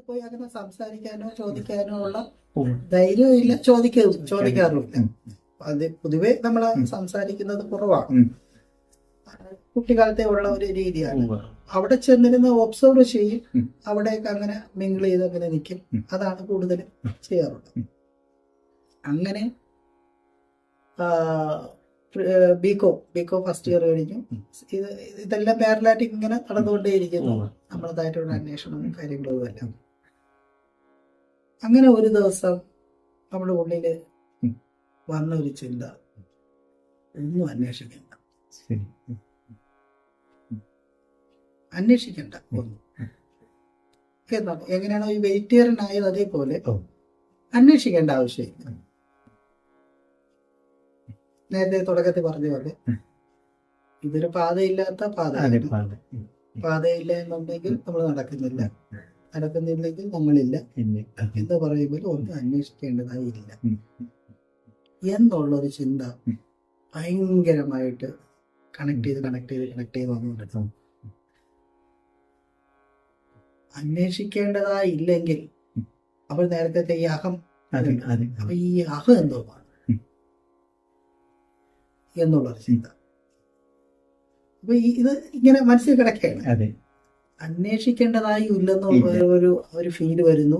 അടുത്ത് പോയി അങ്ങനെ സംസാരിക്കാനോ ചോദിക്കാനോ ഉള്ള ധൈര്യവും ഇല്ല, ചോദിക്കാറുമില്ല. അത് പൊതുവെ നമ്മൾ സംസാരിക്കുന്നത് കുറവാണ്, കുട്ടിക്കാലത്തെ ഉള്ള ഒരു രീതിയാണ്. അവിടെ ചെന്നിരുന്ന് ഒബ്സർവ് ചെയ്യും, അവിടേക്ക് അങ്ങനെ മിങ്കിൾ ചെയ്ത് അങ്ങനെ നിൽക്കും. അതാണ് കൂടുതലും ചെയ്യാറുള്ളത്. അങ്ങനെ ബികോം ഫസ്റ്റ് ഇയർ കഴിഞ്ഞു. ഇതെല്ലാം പാരലായിട്ട് ഇങ്ങനെ നടന്നുകൊണ്ടേയിരിക്കുന്നു, നമ്മളതായിട്ടുള്ള അന്വേഷണവും കാര്യങ്ങളും എല്ലാം. അങ്ങനെ ഒരു ദിവസം നമ്മുടെ ഉള്ളില് വന്ന ഒരു ചിന്ത, ഒന്നും അന്വേഷിക്കണ്ട ഒന്നും എന്നാണ്. എങ്ങനെയാണോ ഈ വെജിറ്റേറിയൻ അതേപോലെ അന്വേഷിക്കേണ്ട ആവശ്യമില്ല. നേരത്തെ തുടക്കത്തിൽ പറഞ്ഞ പോലെ ഇതൊരു പാതയില്ലാത്ത പാതയില്ല എന്നുണ്ടെങ്കിൽ നമ്മൾ നടക്കുന്നില്ലെങ്കിൽ നമ്മളില്ല എന്ന് പറയുമ്പോൾ ഒന്നും അന്വേഷിക്കേണ്ടതായില്ല എന്നുള്ളൊരു ചിന്ത ഭയങ്കരമായിട്ട് കണക്ട് ചെയ്ത് വന്നുകൊണ്ടിരുന്നു. അന്വേഷിക്കേണ്ടതായില്ലെങ്കിൽ അപ്പോൾ നേരത്തെ ഈ അഹം, അപ്പൊ ഈ അഹം എന്തോമാണ് എന്നുള്ളൊരു ചിന്ത. അപ്പൊ ഇത് ഇങ്ങനെ മനസ്സിൽ കിടക്കുകയാണ്. അന്വേഷിക്കേണ്ടതായി ഇല്ലെന്നുള്ള ഒരു ഫീല് വരുന്നു.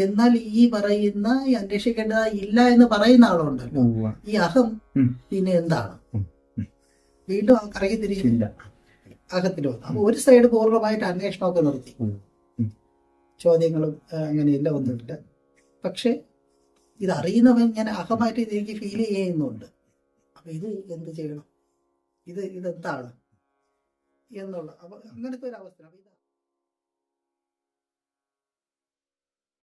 എന്നാൽ ഈ പറയുന്ന അന്വേഷിക്കേണ്ടതായി ഇല്ല എന്ന് പറയുന്ന ആളുണ്ടല്ലോ, ഈ അഹം പിന്നെ എന്താണ്? വീണ്ടും കറങ്ങി തിരിച്ചില്ല, അകത്തിൽ വന്നു. അപ്പൊ ഒരു സൈഡ് പൂർണ്ണമായിട്ട് അന്വേഷണമൊക്കെ നിർത്തി, ചോദ്യങ്ങളും അങ്ങനെയില്ല, ഒന്നുമില്ല. പക്ഷെ ഇതറിയുന്നവൻ ഞാൻ അഹമായിട്ട് എനിക്ക് ഫീൽ ചെയ്യുന്നുണ്ട്. അപ്പൊ ഇത് എന്ത് ചെയ്യണം, ഇതെന്താണ് എന്നുള്ള, അപ്പൊ അങ്ങനത്തെ ഒരു അവസ്ഥ.